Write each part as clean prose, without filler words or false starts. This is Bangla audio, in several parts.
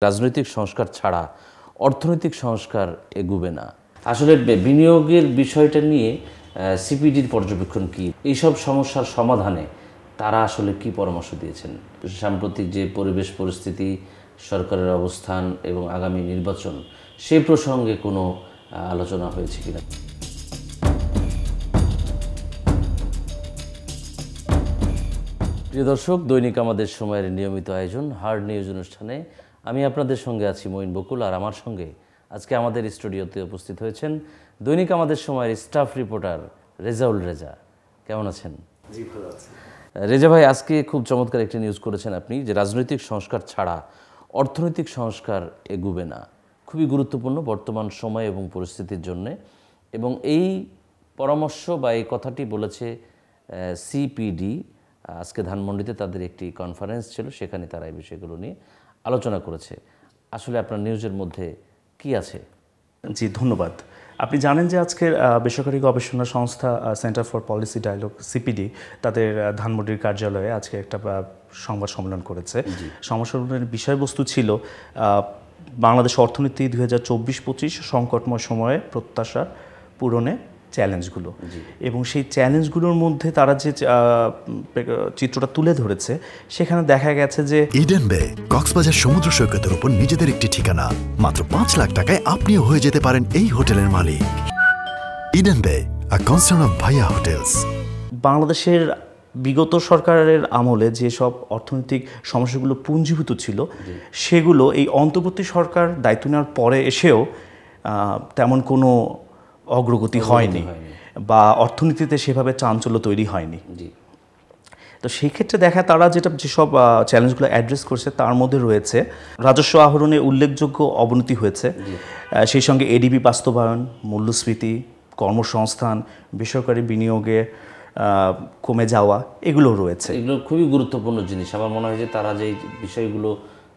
রাজনৈতিক সংস্কার ছাড়া অর্থনৈতিক সংস্কার এগুবে না। আসলে বিনিয়োগের বিষয়টা নিয়ে সিপিডির পর্যবেক্ষণ কি, এইসব সমস্যার সমাধানে তারা আসলে কি পরামর্শ দিয়েছেন? সাম্প্রতিক যে পরিবেশ পরিস্থিতি, সরকারের অবস্থান এবং আগামী নির্বাচন, সেই প্রসঙ্গে কোনো আলোচনা হয়েছে কিনা? প্রিয় দর্শক, দৈনিক আমাদের সময়ের নিয়মিত আয়োজন হার্ড নিউজ অনুষ্ঠানে আমি আপনাদের সঙ্গে আছি মঈন বকুল, আর আমার সঙ্গে আজকে আমাদের স্টুডিওতে উপস্থিত হয়েছেন দৈনিক আমাদের সময়ের স্টাফ রিপোর্টার রেজাউল রেজা। কেমন আছেন? জি, ভালো আছি। রেজা ভাই, আজকে খুব চমৎকার একটি নিউজ করেছেন আপনি, যে রাজনৈতিক সংস্কার ছাড়া অর্থনৈতিক সংস্কার এগুবে না। খুবই গুরুত্বপূর্ণ বর্তমান সময় এবং পরিস্থিতির জন্যে, এবং এই পরামর্শ বা এই কথাটি বলেছে সিপিডি। আজকে ধানমন্ডিতে তাদের একটি কনফারেন্স ছিল, সেখানে তারা এই বিষয়গুলো নিয়ে আলোচনা করেছে। আসলে আপনার নিউজের মধ্যে কি আছে? জি, ধন্যবাদ। আপনি জানেন যে আজকের বেসরকারি গবেষণা সংস্থা Centre for Policy Dialogue CPD তাদের ধানমন্ডির কার্যালয়ে আজকে একটা সংবাদ সম্মেলন করেছে। সংবাদ সম্মেলনের বিষয়বস্তু ছিল বাংলাদেশ অর্থনীতি 2024-25 সংকটময় সময়ে প্রত্যাশা পূরণে চ্যালেঞ্জগুলো, এবং সেই চ্যালেঞ্জগুলোর মধ্যে তারা যে চিত্রটা তুলে ধরেছে, সেখানে দেখা গেছে যে ইডেন বে কক্সবাজার সমুদ্র সৈকতের উপর নিজেদের একটি ঠিকানা। মাত্র 5 লাখ টাকায় আপনিও হয়ে যেতে পারেন এই হোটেলের মালিক। ইডেন বে, আ কনসার্ন অফ ভাইয়া হোটেলস। বাংলাদেশের বিগত সরকারের আমলে যেসব অর্থনৈতিক সমস্যাগুলো পুঞ্জীভূত ছিল, সেগুলো এই অন্তর্বর্তী সরকার দায়িত্ব নেওয়ার পরে এসেও তেমন কোনো অগ্রগতি হয়নি, বা অর্থনীতিতে সেভাবে চাঞ্চল্য তৈরি হয়নি। তো সেই ক্ষেত্রে দেখা তারা যেসব চ্যালেঞ্জগুলো অ্যাড্রেস করছে, তার মধ্যে রয়েছে রাজস্ব আহরণে উল্লেখযোগ্য অবনতি হয়েছে, সেই সঙ্গে এডিবি বাস্তবায়ন, মূল্যস্ফীতি, কর্মসংস্থান, বেসরকারি বিনিয়োগে কমে যাওয়া, এগুলো রয়েছে। এগুলো খুবই গুরুত্বপূর্ণ জিনিস। আমার মনে হয় যে তারা যে বিষয়গুলো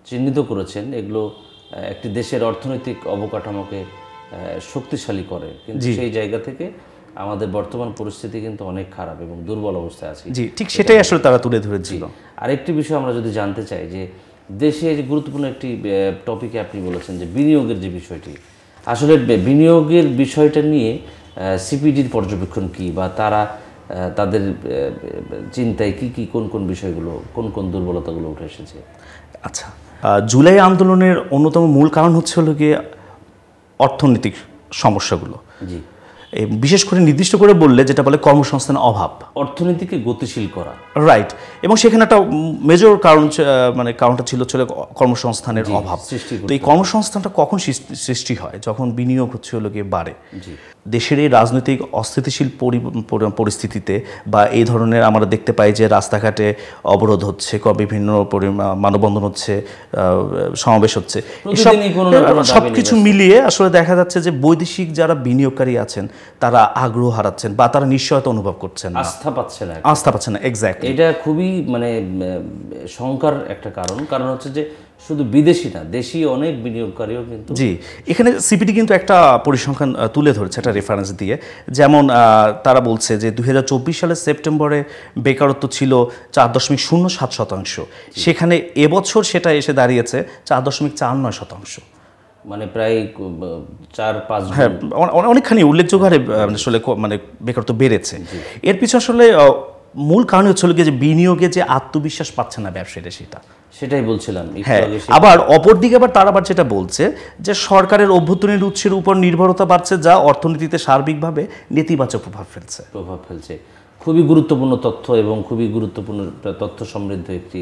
চিহ্নিত করেছেন, এগুলো একটি দেশের অর্থনৈতিক অবকাঠামোকে শক্তিশালী করে, কিন্তু সেই জায়গা থেকে আমাদের বর্তমান পরিস্থিতি কিন্তু অনেক খারাপ এবং দুর্বল অবস্থায় আছে। জি, ঠিক সেটাই আসলে তারা তুলে ধরেছিল। আরেকটি বিষয় আমরা যদি জানতে চাই, যে দেশে যে গুরুত্বপূর্ণ একটি টপিকে আপনি বলেছেন যে বিনিয়োগের যে বিষয়টি, আসলে বিনিয়োগের বিষয়টা নিয়ে সিপিডির পর্যবেক্ষণ কি, বা তারা তাদের চিন্তায় কি কি কোন কোন বিষয়গুলো, কোন কোন দুর্বলতাগুলো উঠে এসেছে? আচ্ছা, জুলাই আন্দোলনের অন্যতম মূল কারণ হলো গিয়ে অর্থনৈতিক সমস্যাগুলো। জি, বিশেষ করে নির্দিষ্ট করে বললে যেটা বলে কর্মসংস্থানের অভাব, অর্থনীতিকে গতিশীল করা। রাইট। এবং সেখানে একটা মেজর কারণ, কারণটা ছিল কর্মসংস্থানের অভাব। তো এই কর্মসংস্থানটা কখন সৃষ্টি হয়? যখন বিনিয়োগ হলো গিয়ে বাড়ে। দেশের এই রাজনৈতিক অস্থিতিশীল পরিস্থিতিতে, বা এই ধরনের আমরা দেখতে পাই যে রাস্তাঘাটে অবরোধ হচ্ছে, বিভিন্ন মানববন্ধন হচ্ছে, সমাবেশ হচ্ছে, সব কিছু মিলিয়ে আসলে দেখা যাচ্ছে যে বৈদেশিক যারা বিনিয়োগকারী আছেন, তারা আগ্রহ হারাচ্ছেন, বা তারা নিশ্চয়তা অনুভব করছেন, আস্থা পাচ্ছে না। এক্স্যাক্টলি। এটা খুবই শঙ্কার একটা কারণ হচ্ছে যে শুধু বিদেশি না, দেশি অনেক বিনিয়োগকারীও কিন্তু। জি, এখানে সিপিডি কিন্তু একটা পরিসংখ্যান তুলে ধরেছে, একটা রেফারেন্স দিয়ে। যেমন তারা বলছে যে 2024 সালের সেপ্টেম্বরে বেকারত্ব ছিল 4.07%, সেখানে এবছর সেটা এসে দাঁড়িয়েছে 4.49%। মানে প্রায় 4-5, হ্যাঁ, অনেকখানি উল্লেখযোগ্য হারে আসলে বেকারত্ব বেড়েছে। এর পিছনে আসলে মূল কারণ হচ্ছে যে বিনিয়োগে যে আত্মবিশ্বাস পাচ্ছে না ব্যবসায়ীরা, সেটাই বলছিলাম। হ্যাঁ, আবার অপরদিকে তারা যেটা বলছে যে সরকারের অভ্যন্তরীণ উৎসের উপর নির্ভরতা বাড়ছে, যা অর্থনীতিতে সার্বিকভাবে নেতিবাচক প্রভাব ফেলছে। খুবই গুরুত্বপূর্ণ তথ্য এবং খুবই গুরুত্বপূর্ণ তথ্য সমৃদ্ধ একটি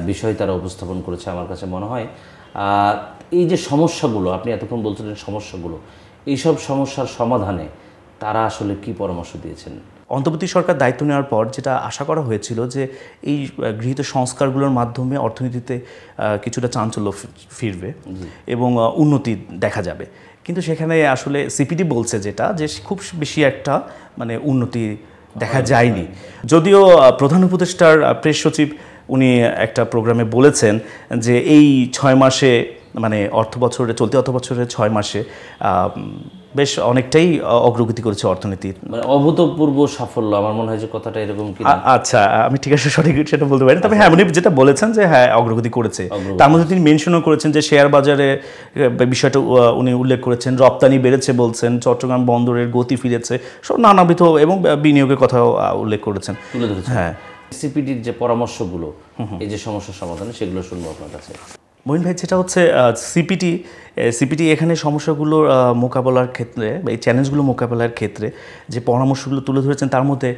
বিষয় তারা উপস্থাপন করেছে। আমার কাছে মনে হয় এই যে সমস্যাগুলো আপনি এতক্ষণ বলছিলেন, সমস্যাগুলো, এইসব সমস্যার সমাধানে তারা আসলে কি পরামর্শ দিয়েছেন? অন্তর্বর্তী সরকার দায়িত্ব নেওয়ার পর যেটা আশা করা হয়েছিল যে এই গৃহীত সংস্কারগুলোর মাধ্যমে অর্থনীতিতে কিছুটা চাঞ্চল্য ফিরবে এবং উন্নতি দেখা যাবে, কিন্তু সেখানে আসলে সিপিডি বলছে যে খুব বেশি একটা উন্নতি দেখা যায়নি। যদিও প্রধান উপদেষ্টার প্রেস সচিব উনি একটা প্রোগ্রামে বলেছেন যে এই 6 মাসে, চলতি অর্থ বছরের 6 মাসে বেশ অনেকটাই অগ্রগতি করেছে অর্থনীতির। মানে অভূতপূর্ব সাফল্য, আমার মনে হয় যে কথাটা এরকম কি? আচ্ছা, আমি ঠিক আছে সঠিক সেটা বলতে পারি না, তবে হ্যাঁ উনি যেটা বলেছেন যে হ্যাঁ অগ্রগতি করেছে, তার মধ্যে তিনি মেনশনও করেছেন যে শেয়ার বাজারে বিষয়টা উনি উল্লেখ করেছেন, রপ্তানি বেড়েছে বলছেন, চট্টগ্রাম বন্দরের গতি ফিরেছে, সব নানাবিধ এবং বিনিয়োগের কথাও উল্লেখ করেছেন, তুলে ধরেছেন। হ্যাঁ। সিপিডির যে পরামর্শগুলো, এই যে সমস্যা সমাধানে, সেগুলো শুনবো আপনার কাছে। মহিন ভাই, যেটা হচ্ছে সিপিটি এখানে সমস্যাগুলো মোকাবেলার ক্ষেত্রে বা এই চ্যালেঞ্জগুলো মোকাবেলার ক্ষেত্রে যে পরামর্শগুলো তুলে ধরেছেন, তার মধ্যে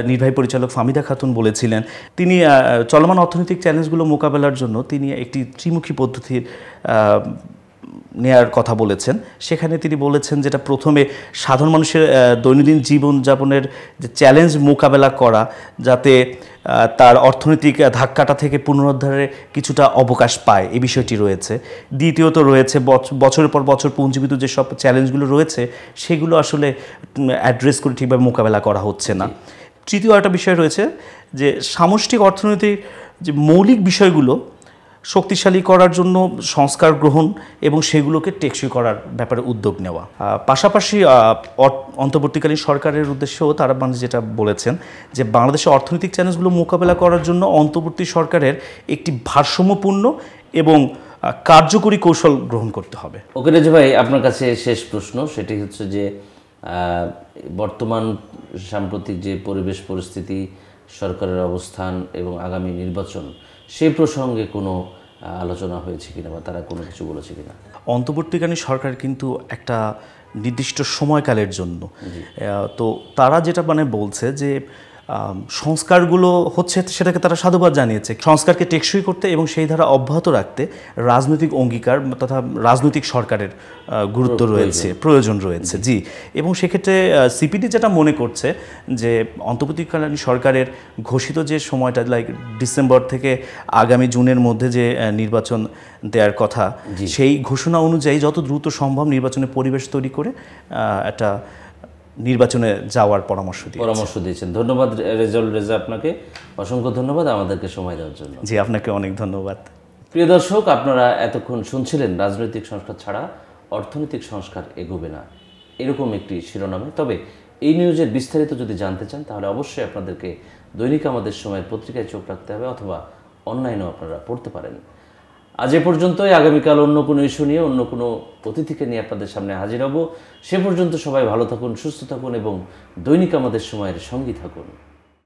নির্বাহী পরিচালক ফাহমিদা খাতুন বলেছিলেন তিনি চলমান অর্থনৈতিক চ্যালেঞ্জগুলো মোকাবেলার জন্য তিনি একটি ত্রিমুখী পদ্ধতির নেয়ার কথা বলেছেন। সেখানে তিনি বলেছেন যেটা প্রথমে সাধারণ মানুষের দৈনন্দিন জীবনযাপনের যে চ্যালেঞ্জ মোকাবেলা করা, যাতে তার অর্থনৈতিক ধাক্কাটা থেকে পুনরুদ্ধারে কিছুটা অবকাশ পায়, এই বিষয়টি রয়েছে। দ্বিতীয়ত রয়েছে বছরের পর বছর পুঞ্জীবিত যেসব চ্যালেঞ্জগুলো রয়েছে সেগুলো আসলে অ্যাড্রেস করে ঠিকভাবে মোকাবেলা করা হচ্ছে না। তৃতীয় একটা বিষয় রয়েছে যে সামষ্টিক অর্থনীতির যে মৌলিক বিষয়গুলো শক্তিশালী করার জন্য সংস্কার গ্রহণ এবং সেগুলোকে টেকসই করার ব্যাপারে উদ্যোগ নেওয়া। পাশাপাশি অন্তর্বর্তীকালীন সরকারের উদ্দেশ্যেও তারা যেটা বলেছেন যে বাংলাদেশের অর্থনৈতিক চ্যালেঞ্জগুলো মোকাবেলা করার জন্য অন্তর্বর্তী সরকারের একটি ভারসাম্যপূর্ণ এবং কার্যকরী কৌশল গ্রহণ করতে হবে। ওকে রেজা ভাই, আপনার কাছে শেষ প্রশ্ন, সেটি হচ্ছে যে বর্তমান সাম্প্রতিক যে পরিবেশ পরিস্থিতি, সরকারের অবস্থান এবং আগামী নির্বাচন, সেই প্রসঙ্গে কোনো আলোচনা হয়েছে কিনা বা তারা কোনো কিছু বলেছে কিনা? অন্তর্বর্তীকালীন সরকার কিন্তু একটা নির্দিষ্ট সময়কালের জন্য, তো তারা যেটা বলছে যে সংস্কারগুলো হচ্ছে সেটাকে তারা সাধুবাদ জানিয়েছে। সংস্কারকে টেকসই করতে এবং সেই ধারা অব্যাহত রাখতে রাজনৈতিক অঙ্গীকার তথা রাজনৈতিক সরকারের গুরুত্ব রয়েছে, প্রয়োজন রয়েছে। জি, এবং সেক্ষেত্রে সিপিডি যেটা মনে করছে যে অন্তর্বর্তীকালীন সরকারের ঘোষিত যে সময়টা লাইক ডিসেম্বর থেকে আগামী জুনের মধ্যে যে নির্বাচন দেওয়ার কথা, সেই ঘোষণা অনুযায়ী যত দ্রুত সম্ভব নির্বাচনের পরিবেশ তৈরি করে একটা নির্বাচনে যাওয়ার পরামর্শ দিয়েছেন। ধন্যবাদ রেজাউল রেজা, আপনাকে অসংখ্য ধন্যবাদ আমাদেরকে সময় দেওয়ার জন্য। জি, আপনাকে অনেক ধন্যবাদ। প্রিয় দর্শক, আপনারা এতক্ষণ শুনছিলেন রাজনৈতিক সংস্কার ছাড়া অর্থনৈতিক সংস্কার এগোবে না, এরকম একটি শিরোনামে। তবে এই নিউজের বিস্তারিত যদি জানতে চান তাহলে অবশ্যই আপনাদেরকে দৈনিক আমাদের সময়ের পত্রিকায় চোখ রাখতে হবে, অথবা অনলাইনেও আপনারা পড়তে পারেন। আজ এ পর্যন্তই। আগামীকাল অন্য কোনো ইস্যু নিয়ে, অন্য কোনো অতিথিকে নিয়ে আপনাদের সামনে হাজির হব। সে পর্যন্ত সবাই ভালো থাকুন, সুস্থ থাকুন এবং দৈনিক আমাদের সময়ের সঙ্গী থাকুন।